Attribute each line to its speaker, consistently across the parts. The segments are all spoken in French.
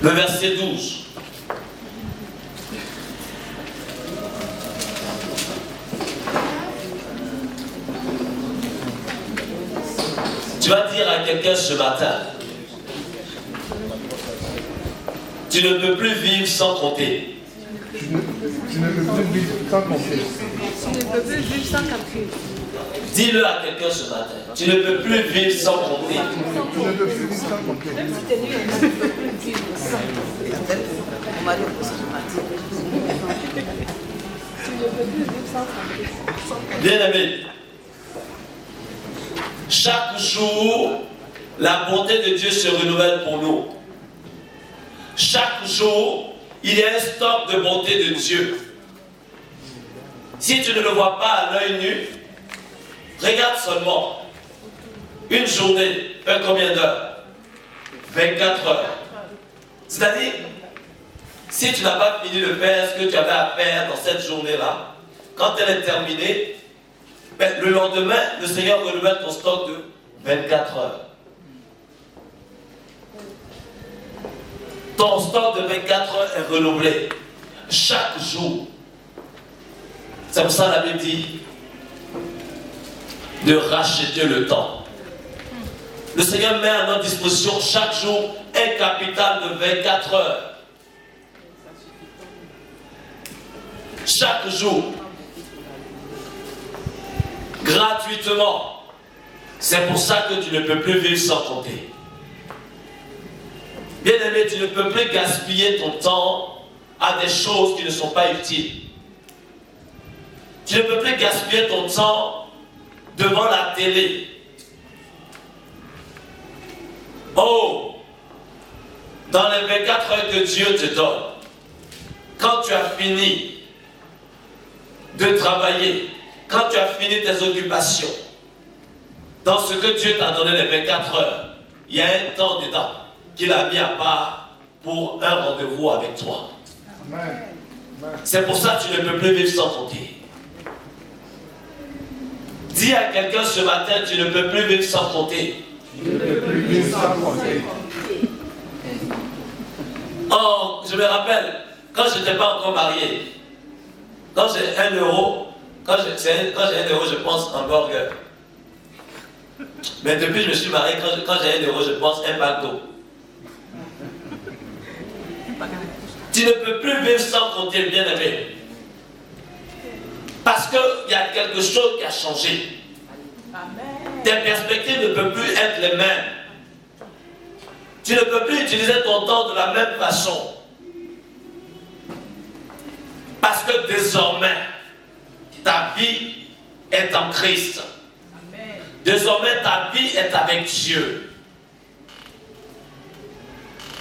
Speaker 1: Le verset 12. Tu vas dire à quelqu'un ce matin, tu ne peux plus vivre sans compter.
Speaker 2: Tu ne peux plus vivre sans compter.
Speaker 3: Tu ne peux plus vivre sans calcul.
Speaker 1: Dis-le à quelqu'un ce matin, tu ne peux plus vivre sans compter.
Speaker 2: Tu ne peux plus vivre sans compter.
Speaker 3: Même si tu es nul, tu ne peux plus vivre sans compter.
Speaker 4: On m'a dit aussi ce matin.
Speaker 3: Tu ne peux plus vivre sans compter.
Speaker 1: Bien aimé, chaque jour, la bonté de Dieu se renouvelle pour nous. Chaque jour, il y a un stock de bonté de Dieu. Si tu ne le vois pas à l'œil nu, regarde seulement. Une journée fait combien d'heures? 24 heures. C'est-à-dire, si tu n'as pas fini de faire ce que tu avais à faire dans cette journée-là, quand elle est terminée, le lendemain, le Seigneur renouvelle ton stock de 24 heures. Ton stock de 24 heures est renouvelé chaque jour. C'est pour ça que la Bible dit de racheter le temps. Le Seigneur met à notre disposition chaque jour un capital de 24 heures. Chaque jour. Gratuitement. C'est pour ça que tu ne peux plus vivre sans compter. Bien aimé, tu ne peux plus gaspiller ton temps à des choses qui ne sont pas utiles. Tu ne peux plus gaspiller ton temps devant la télé. Oh, dans les 24 heures que Dieu te donne, quand tu as fini de travailler, quand tu as fini tes occupations, dans ce que Dieu t'a donné les 24 heures, il y a un temps dedans qu'il a mis à part pour un rendez-vous avec toi. C'est pour ça que tu ne peux plus vivre sans compter. Dis à quelqu'un ce matin, tu ne peux plus vivre sans compter.
Speaker 2: Tu ne peux plus vivre sans compter.
Speaker 1: Oh, je me rappelle, quand je n'étais pas encore marié, quand j'ai 1 euro, quand j'ai 1 euro, je pense en burger. Mais depuis que je me suis marié, quand j'ai 1 euro, je pense un pack d'eau. Tu ne peux plus vivre sans compter, bien aimé. Parce qu'il y a quelque chose qui a changé. Tes perspectives ne peuvent plus être les mêmes. Tu ne peux plus utiliser ton temps de la même façon. Parce que désormais, ta vie est en Christ. Désormais, ta vie est avec Dieu.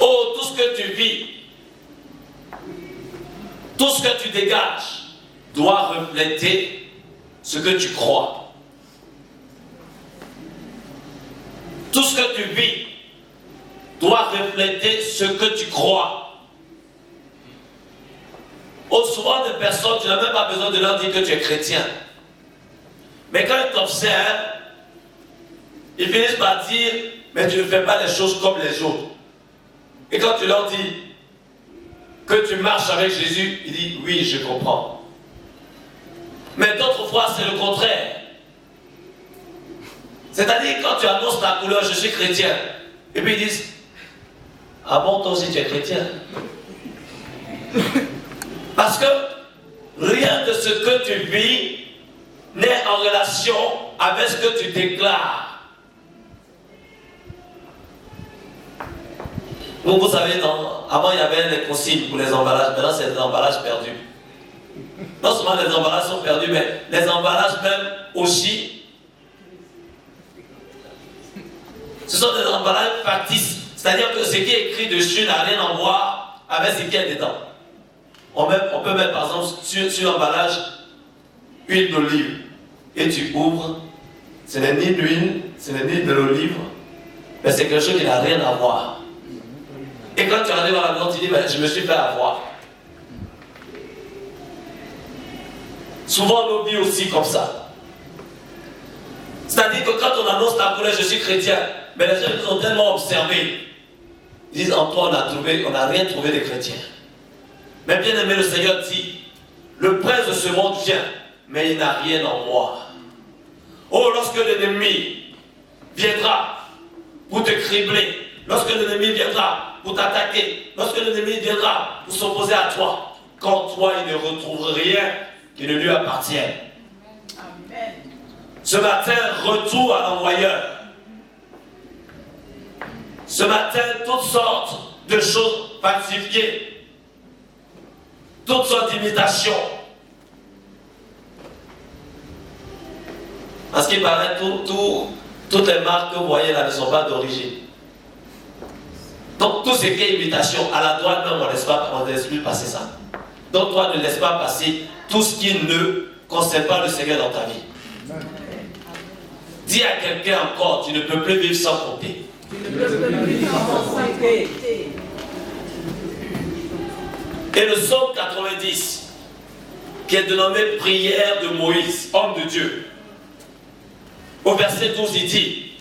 Speaker 1: Oh, tout ce que tu vis, tout ce que tu dégages, doit refléter ce que tu crois. Tout ce que tu vis doit refléter ce que tu crois. Oh, souvent des personnes, tu n'as même pas besoin de leur dire que tu es chrétien. Mais quand ils t'observent, ils finissent par dire, mais tu ne fais pas les choses comme les autres. Et quand tu leur dis que tu marches avec Jésus, ils disent, oui, je comprends. Mais d'autres fois, c'est le contraire. C'est-à-dire, quand tu annonces ta couleur, je suis chrétien. Et puis ils disent, ah bon, toi aussi tu es chrétien. Parce que rien de ce que tu vis n'est en relation avec ce que tu déclares. Donc vous savez, avant il y avait les consignes pour les emballages, maintenant c'est des emballages perdus. Non seulement les emballages sont perdus, mais les emballages même aussi, ce sont des emballages factices. C'est-à-dire que ce qui est écrit dessus n'a rien à voir avec ce qui est dedans. On peut mettre par exemple sur l'emballage huile d'olive. Et tu ouvres, ce n'est ni l'huile, ce n'est ni de l'olive, mais c'est quelque chose qui n'a rien à voir. Et quand tu arrives à la maison, tu dis, ben, je me suis fait avoir. Souvent, on oublie aussi comme ça. C'est-à-dire que quand on annonce ta couleur, je suis chrétien, mais les gens nous ont tellement observés Ils disent, en toi on n'a rien trouvé de chrétien. Mais bien aimé, le Seigneur dit, le prince de ce monde vient, mais il n'a rien en moi. Oh, lorsque l'ennemi viendra pour te cribler, lorsque l'ennemi viendra pour t'attaquer, lorsque l'ennemi viendra pour s'opposer à toi, quand toi il ne retrouve rien qui ne lui appartienne. Amen. Ce matin, retour à l'envoyeur. Ce matin, toutes sortes de choses falsifiées, toutes sortes d'imitations. Parce qu'il paraît, toutes les marques que vous voyez là ne sont pas d'origine. Donc tout ce qui est imitation, à la droite même, on ne laisse plus passer ça. Donc toi, ne laisse pas passer tout ce qui ne concerne pas le Seigneur dans ta vie. Dis à quelqu'un encore, tu ne peux plus vivre sans compter. Et le psaume 90, qui est dénommé prière de Moïse, homme de Dieu, au verset 12, il dit,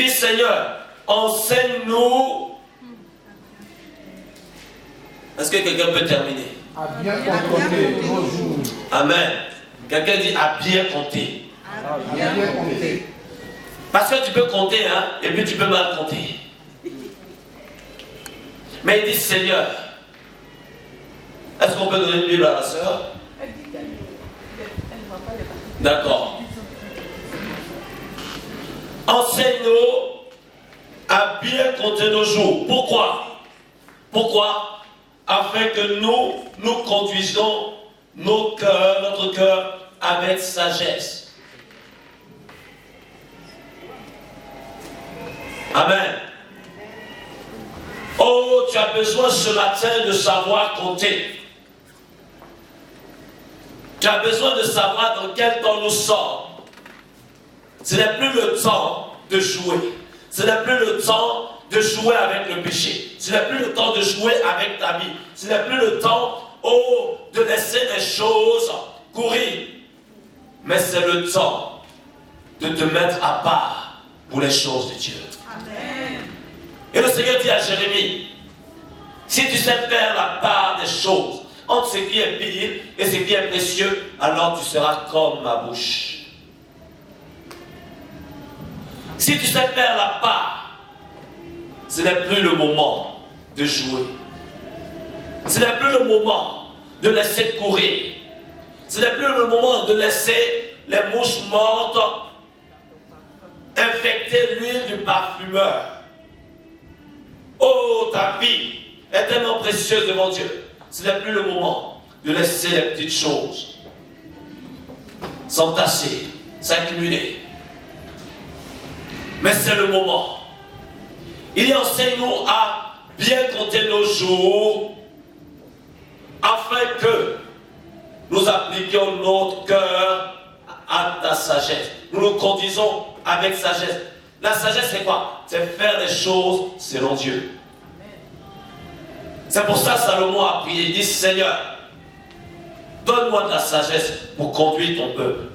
Speaker 1: Seigneur, enseigne-nous. Est-ce que quelqu'un peut terminer?
Speaker 2: À bien compter nos jours.
Speaker 1: Amen. Quelqu'un dit à bien compter.
Speaker 2: À bien compter.
Speaker 1: Parce que tu peux compter, hein, et puis tu peux mal compter. Mais il dit, Seigneur, est-ce qu'on peut donner une Bible à la sœur? D'accord. Enseigne-nous à bien compter nos jours. Pourquoi? Pourquoi? Afin que nous conduisions notre cœur avec sagesse. Amen. Oh, tu as besoin ce matin de savoir compter. Tu as besoin de savoir dans quel temps nous sommes. Ce n'est plus le temps de jouer. Ce n'est plus le temps de jouer avec le péché. Ce n'est plus le temps de jouer avec ta vie. Ce n'est plus le temps, de laisser les choses courir. Mais c'est le temps de te mettre à part pour les choses de Dieu. Amen. Et le Seigneur dit à Jérémie, si tu sais faire la part des choses entre ce qui est pire et ce qui est précieux, alors tu seras comme ma bouche. Si tu sais faire la part, ce n'est plus le moment de jouer. Ce n'est plus le moment de laisser courir. Ce n'est plus le moment de laisser les mouches mortes infecter l'huile du parfumeur. Oh, ta vie est tellement précieuse devant Dieu. Ce n'est plus le moment de laisser les petites choses s'entasser, s'accumuler. Mais c'est le moment. Il enseigne-nous à bien compter nos jours afin que nous appliquions notre cœur à ta sagesse. Nous nous conduisons avec sagesse. La sagesse, c'est quoi? C'est faire les choses selon Dieu. C'est pour ça que Salomon a prié. Il dit, Seigneur, donne-moi de la sagesse pour conduire ton peuple.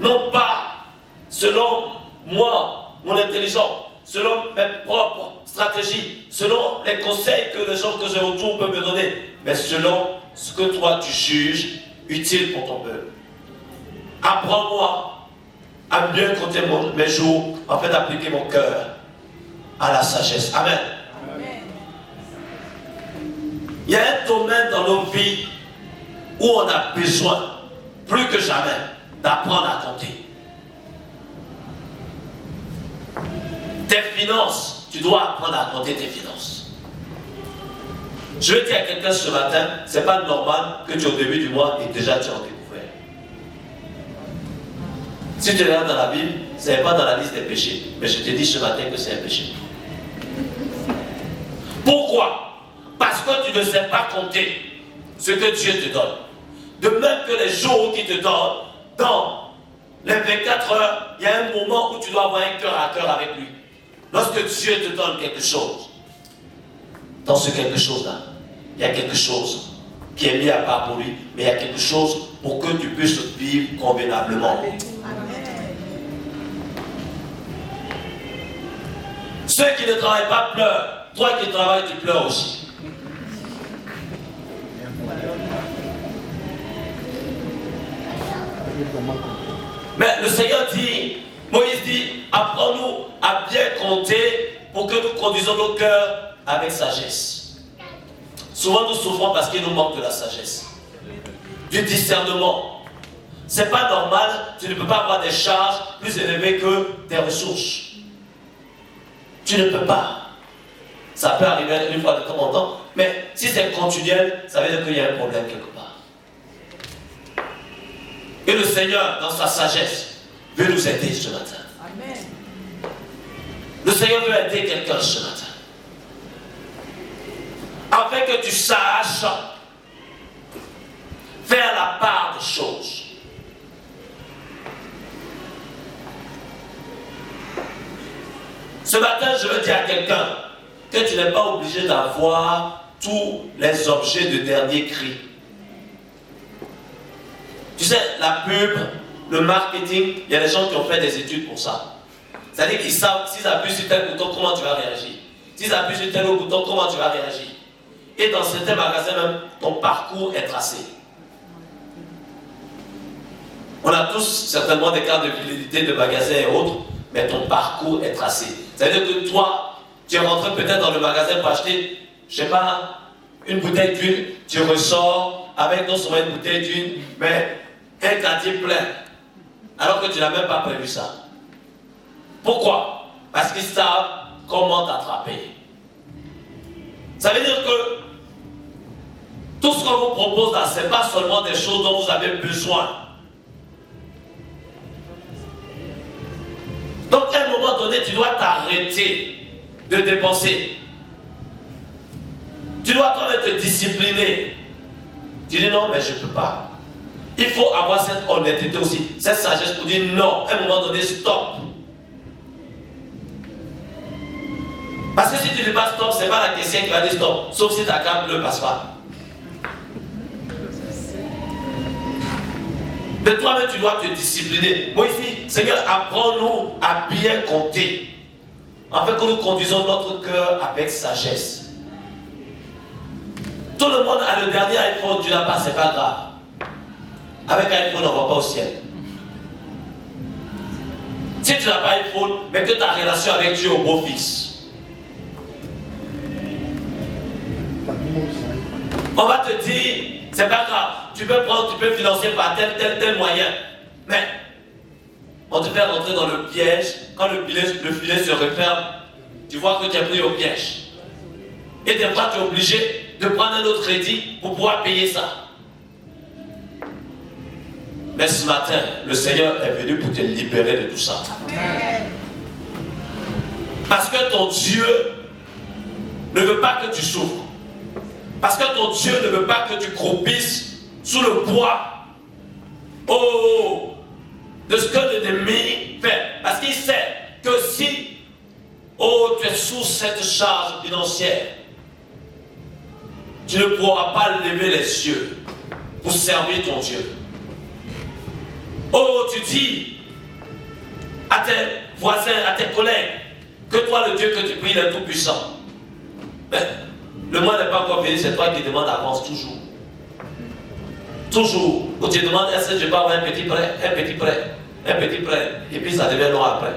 Speaker 1: Non pas selon moi, mon intelligence, selon mes propres stratégies, selon les conseils que les gens que j'ai autour peuvent me donner, mais selon ce que toi tu juges utile pour ton peuple. Apprends-moi à bien compter mes jours afin d'appliquer mon cœur à la sagesse. Amen. Amen. Il y a un domaine dans nos vies où on a besoin, plus que jamais, d'apprendre à compter. Tes finances, tu dois apprendre à compter tes finances. Je vais dire à quelqu'un ce matin, c'est pas normal que tu es au début du mois et déjà tu en découvert. Si tu es là dans la Bible, ce n'est pas dans la liste des péchés. Mais je te dis ce matin que c'est un péché. Pourquoi? Parce que tu ne sais pas compter ce que Dieu te donne. De même que les jours qu'il te donne, dans les 24 heures, il y a un moment où tu dois avoir un cœur à cœur avec lui. Lorsque Dieu te donne quelque chose, dans ce quelque chose-là, il y a quelque chose qui est mis à part pour lui, mais il y a quelque chose pour que tu puisses vivre convenablement. Ceux qui ne travaillent pas pleurent. Toi qui travailles, tu pleures aussi. Mais le Seigneur dit, Moïse dit, apprends-nous à bien compter pour que nous conduisons nos cœurs avec sagesse. Souvent nous souffrons parce qu'il nous manque de la sagesse, du discernement. C'est pas normal, tu ne peux pas avoir des charges plus élevées que tes ressources. Tu ne peux pas. Ça peut arriver une fois de temps en temps, mais si c'est continuel, ça veut dire qu'il y a un problème quelque part. Et le Seigneur, dans sa sagesse, veut nous aider ce matin. Amen. Le Seigneur veut aider quelqu'un ce matin. Afin que tu saches faire la part des choses. Ce matin, je veux dire à quelqu'un que tu n'es pas obligé d'avoir tous les objets de dernier cri. Tu sais, la pub, le marketing, il y a des gens qui ont fait des études pour ça. C'est-à-dire qu'ils savent, s'ils appuient sur tel bouton, comment tu vas réagir. S'ils appuient sur tel autre bouton, comment tu vas réagir. Et dans certains magasins même, ton parcours est tracé. On a tous certainement des cartes de fidélité de magasins et autres, mais ton parcours est tracé. C'est-à-dire que toi, tu es rentré peut-être dans le magasin pour acheter, je ne sais pas, une bouteille d'huile, tu ressors avec non seulement une bouteille d'huile, mais un quartier plein. Alors que tu n'as même pas prévu ça. Pourquoi? Parce qu'ils savent comment t'attraper. Ça veut dire que tout ce qu'on vous propose là, ce n'est pas seulement des choses dont vous avez besoin. Donc à un moment donné, tu dois t'arrêter de dépenser. Tu dois toi-même te discipliner. Tu dis non, mais je ne peux pas. Il faut avoir cette honnêteté aussi, cette sagesse pour dire non, à un moment donné, stop. Parce que si tu ne dis pas stop, ce n'est pas la caissière qui va dire stop, sauf si ta carte ne passe pas. Mais toi-même, tu dois te discipliner. Moi ici, Seigneur, apprends-nous à bien compter, afin que nous conduisons notre cœur avec sagesse. Tout le monde a le dernier iPhone, tu n'as pas, c'est pas grave. Avec iPhone, on ne va pas au ciel. Si tu n'as pas iPhone, mais que ta relation avec Dieu est au beau fixe. On va te dire, c'est pas grave, tu peux prendre, tu peux financer par tel moyen. Mais on te fait rentrer dans le piège. Quand le filet se referme, tu vois que tu es pris au piège. Et des fois, tu es obligé de prendre un autre crédit pour pouvoir payer ça. Mais ce matin, le Seigneur est venu pour te libérer de tout ça. Amen. Parce que ton Dieu ne veut pas que tu souffres. Parce que ton Dieu ne veut pas que tu croupisses sous le poids de ce que l'ennemi fait. Parce qu'il sait que si tu es sous cette charge financière, tu ne pourras pas lever les yeux pour servir ton Dieu. Tu dis à tes voisins, à tes collègues, que toi, le Dieu que tu pries, il est tout puissant. Mais le mois n'est pas encore fini, c'est toi qui demandes d'avance toujours. Toujours. Quand tu demandes, est-ce que je peux avoir un petit prêt, et puis ça devient long après.